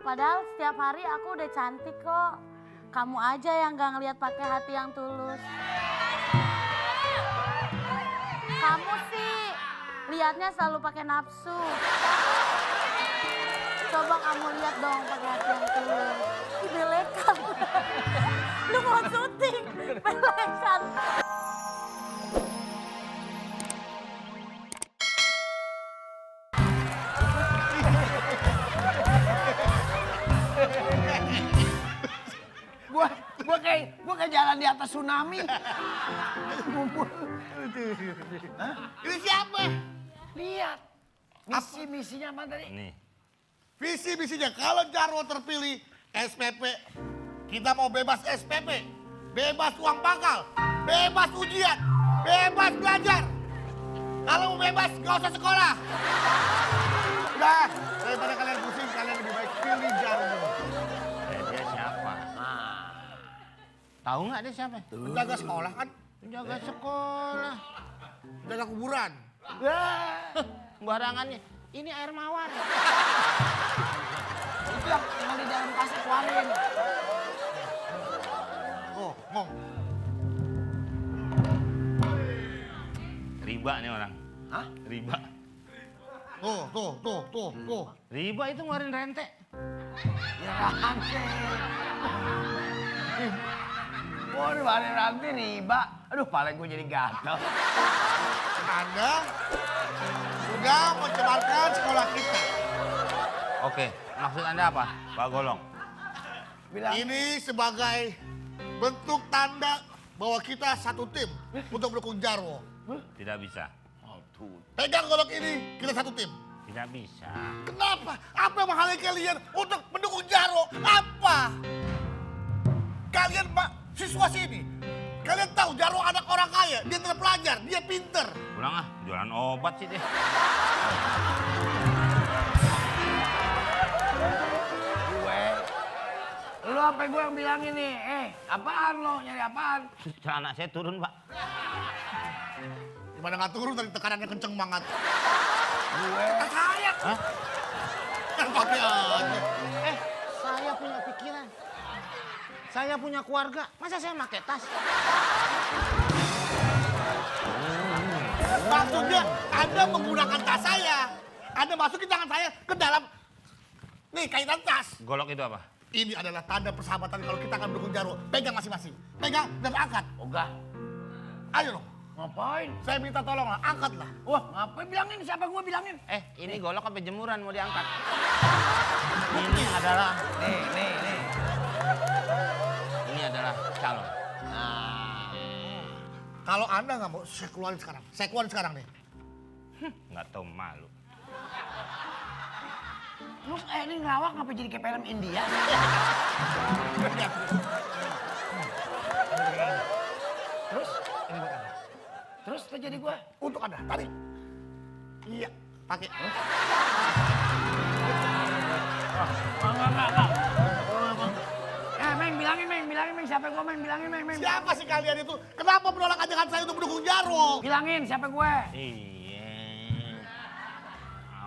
Padahal setiap hari aku udah cantik kok. Kamu aja yang gak ngeliat pakai hati yang tulus. Kamu sih liatnya selalu pakai nafsu. Coba kamu lihat dong pakai hati yang tulus. Ih, belekan. Lu mau syuting, belekan. Gua kayak jalan di atas tsunami. Ini siapa? Lihat. Misinya apa tadi? Nih. Visi misinya kalau Jarwo terpilih SPP, kita mau bebas SPP, bebas uang pangkal, bebas ujian, bebas belajar. Kalau mau bebas gak usah sekolah. Udah, daripada kalian pusing, kalian lebih baik pilih Jarwo. Dia siapa? Tahu nggak dia siapa? Penjaga sekolah kan, Penjaga sekolah. penjaga kuburan. Barangannya. Ini air mawar. Itu yang di dalam tas keluarin. Oh, ngomong. Riba nih orang. Hah? Riba. Tuh. Riba itu ngeluarin rente. Ya rantai. Wah, di rantai riba. Aduh, pala gue jadi gatel. Anda sudah mencemarkan sekolah kita. Oke, maksud Anda apa, Pak Golong? Bilang, Ini sebagai bentuk tanda bahwa kita satu tim untuk mendukung Jarwo. Tidak bisa. Pegang golok ini, kita satu tim. Tidak bisa. Kenapa? Apa yang menghalangi kalian untuk mendukung Jarwo? Apa? Kalian Pak siswa sini, kalian tahu Jarwo anak orang kaya, dia terpelajar, dia pinter. Pulang ah, jualan obat sih dia. lu apa gue yang bilang ini? Apaan lo? Nyari apaan? Celana saya turun, Pak. Gimana nggak turun tadi tekanannya kenceng banget. Gue. Saya. Hah? Pakai aja. Saya punya pikiran. Saya punya keluarga. Masa saya pakai tas? Maksudnya Anda menggunakan tas saya. Anda masukin tangan saya ke dalam nih kaitan tas. Golok itu apa? Ini adalah tanda persahabatan kalau kita akan mendukung Jarwo. Pegang masing-masing. Pegang dan angkat. Ogah. Ayo dong. Ngapain? Saya minta tolong lah, angkatlah. Wah, ngapain bilangin? Siapa gue bilangin? Ini golok sampai jemuran mau diangkat. Ini adalah Nih. ini adalah calon. Kalau Anda nggak mau, saya keluarin sekarang. Saya keluarin sekarang nih. Nggak tahu malu. Lu ini ngelawak ngapa jadi kayak film India? Terus? Ini buat Anda. Terus terjadi gue? Untuk Anda, tarik. Iya, pakai. Enggak. Bilangin, siapa gue, bilangin, Siapa sih kalian itu? Kenapa menolak ajakan saya untuk mendukung Jarwo? Bilangin, siapa gue? Iya.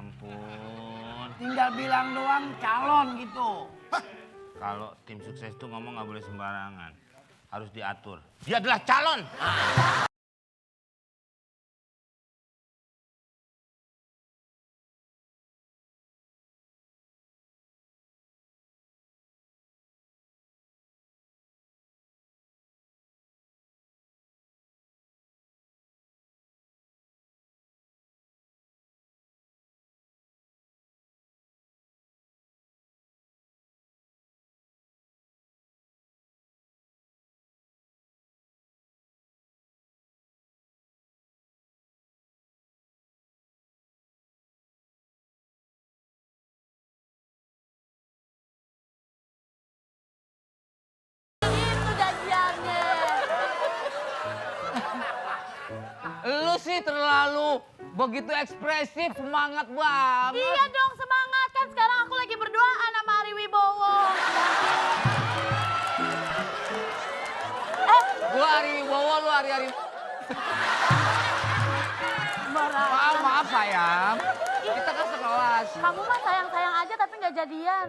Ampun. Tinggal bilang doang calon gitu. Kalau tim sukses itu ngomong nggak boleh sembarangan. Harus diatur. Dia adalah calon. Itu janjiannya. Lu sih terlalu begitu ekspresif, semangat banget. Iya dong, semangat kan sekarang aku lagi berduaan sama Ari Wibowo. Gua Ari Wibowo, lu Ari. Maaf sayang. Kita kan sekelas. Kamu mah sayang-sayang aja tapi nggak jadian.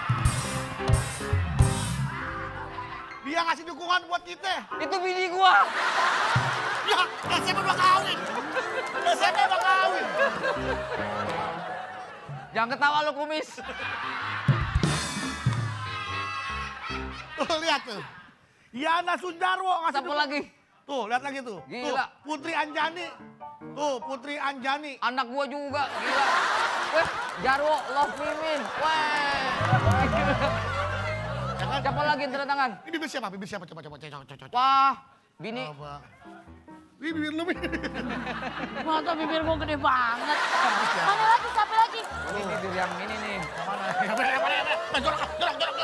Dia ngasih dukungan buat kita. Itu bini gua. Ya, SMP udah kawin. SMP udah kawin. Jangan ketawa lu kumis. Tuh, lihat tuh. Yana Sundarwo ngasih Siapa dukungan. lagi? Tuh, lihat lagi tuh. Gila. Tuh, Putri Anjani. Tuh, Putri Anjani. Anak gua juga, gila. Weh, Jarwo, love mimin. Weh. Ya kan? Siapa lagi yang tanda tangan? Ini bibir siapa? Bibir siapa? Coba. Wah, bini. Coba. Ini bibir lu. Mata bibirmu gede banget. Mana lagi, siapa lagi? Ini bibir yang ini nih. Mana? Yang mana? Jorok.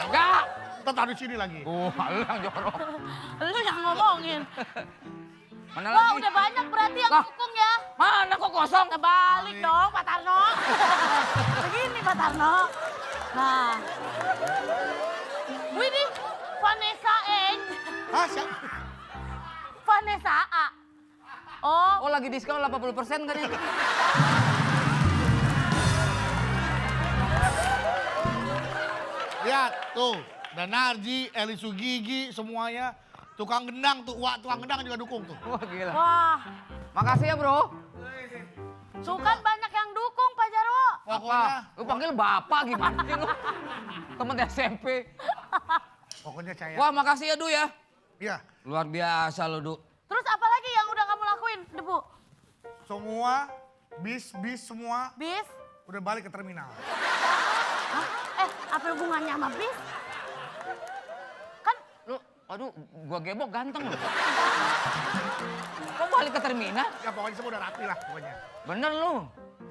Enggak. Tetap di sini lagi. Oh, lu yang jorok. Lu yang ngomongin. Mana Wah, lagi? udah banyak berarti yang Lah. dukung ya. Mana kok kosong? Kebalik dong, Pak Tarno. Begini, Pak Tarno. Nah. Widih, Vanessa Eng. Hah, siapa? Vanessa A. Oh, Oh, lagi diskon 80% kan ya? Lihat, tuh. Dan Narji, Eli Sugigi, semuanya. Tukang gendang tuh, Wak, tukang gendang juga dukung tuh. Wah, gila. wah. Makasih ya, Bro. Sukan banyak yang dukung, Pak Jarwo. Pokoknya, Lu panggil bapak gimana sih lu? Temen SMP. pokoknya saya. Wah, makasih ya, Du ya. Iya, Luar biasa lu, Du. Terus apa lagi yang udah kamu lakuin, Debu? semua bis semua Bis? udah balik ke terminal. Hah? Apa hubungannya sama bis? Kan Lu, aduh, gua gebok ganteng lu. Kok balik ke terminal? Ya pokoknya semua udah rapi lah pokoknya. Bener lu.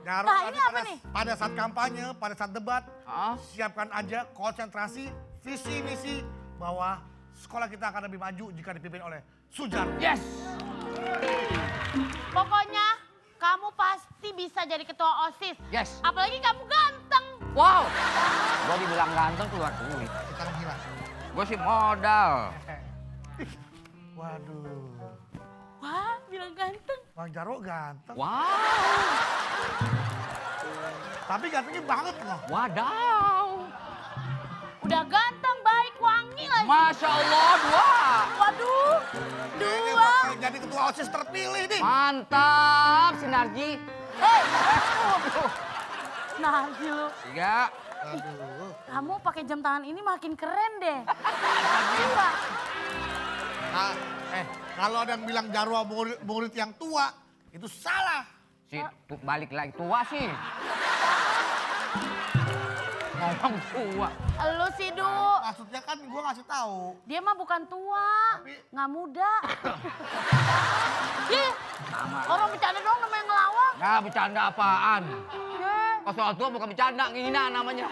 Jarwo Nah, nanti ini apa nih? pada saat kampanye, pada saat debat, Ah, siapkan aja konsentrasi, visi misi bahwa sekolah kita akan lebih maju jika dipimpin oleh Sujarwo. yes. pokoknya kamu pasti bisa jadi ketua OSIS. Yes. Apalagi kamu ganteng. Wow. Gua dibilang ganteng keluar duit. Kita gila. Gua sih modal. Waduh, Wah, bilang ganteng. Bang Jarwo ganteng. Wow. Tapi gantengnya banget loh. Wadaw. Udah ganteng, baik, wangi lagi. Masya Allah, dua. Waduh, Kayaknya dua. bakal jadi ketua OSIS terpilih nih. Mantap, Sinarji. Hei, nah lu. Tiga. Aduh. Kamu pakai jam tangan ini makin keren deh. Gila. Nah, kalau ada yang bilang Jarwo murid yang tua, itu salah. Si balik lagi tua sih. Ngomong tua. Lu sih, Du. Maksudnya kan gue ngasih tahu. Dia mah bukan tua, nggak muda. Ih, orang bercanda doang namanya ngelawak. Nah, bercanda apaan? Yeh. Kalau soal tua bukan bercanda, ngina namanya.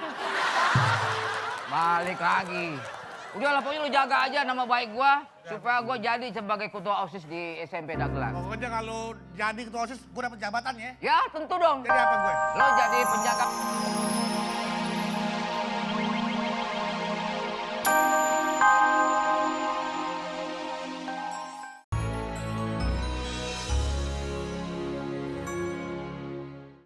Balik lagi. Udah lah, pokoknya lu jaga aja nama baik gua. Supaya gua jadi sebagai ketua OSIS di SMP Dagelan. Pokoknya kalau jadi ketua OSIS, gue dapet jabatan ya. Ya, tentu dong. Jadi apa gue? Lo jadi penjaga